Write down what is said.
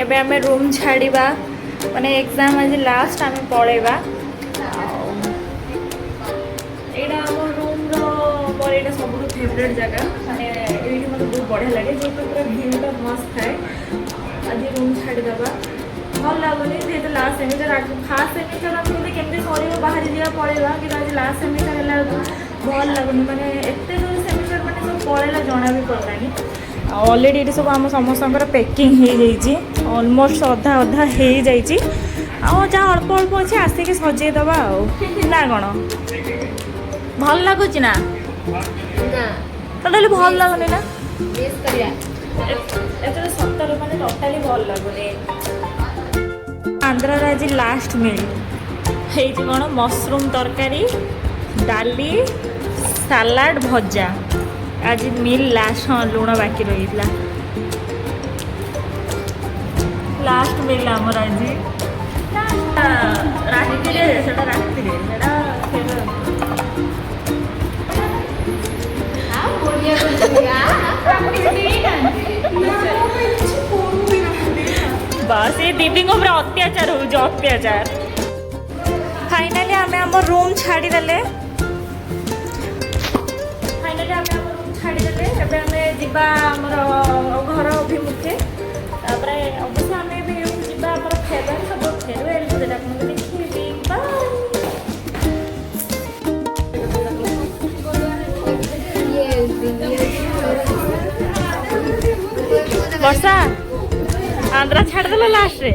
एबे आमे रूम छाड़ीबा माने एग्जाम आज लास्ट आमे पळेबा एडा हमर रूम रो मोर एडा सबुठु फेवरेट जगह माने एठी मते बहुत बढ़िया लागे जे पूरा व्यू टा मस्त है आज रूम छाड़ी दबा भल लागुनी जेहेतु लास्ट सेमिस्टर फास्ट सेमिस्टर आम केमती सर बाहर जा पड़ेगा कि आज लास्ट सेमिस्टर है भल लगुनि मैंने एत दूर सेमिस्टर मैंने सब पड़ेगा जना भी पड़लानी ऑलरेडी ये सब आम समस्त पैकिंग हो ऑलमोस्ट अधा अधा हो जाइए जहाँ अल्प अल्प अच्छे आसिक सजेदेवा ना कौन भल लगुच ना टोटाली भल लगुनि ना एत सतर मैंने टोटाली भल लगुनि आंध्र आज लास्ट मिल है कौन मशरूम तरकारी डाली सालाड भजा आज मिल लास्ट हाँ लुण बाकी रही लास्ट मिल आमर आज बस ये दीदी को पूरा अत्याचार हो अत्याचार फाइनाली आम आम रूम छाड़ी देले फाइनाली आम आम रूम छाड़ी देले एबे आमे जिबा हमर घर अभिमुखे तापर अवश्य आमे भी जिबा हमर फेबर सब फेरवेल जेटा कोन देखि बाय वर्षा आंध्रा छाड़ देला लास्ट रे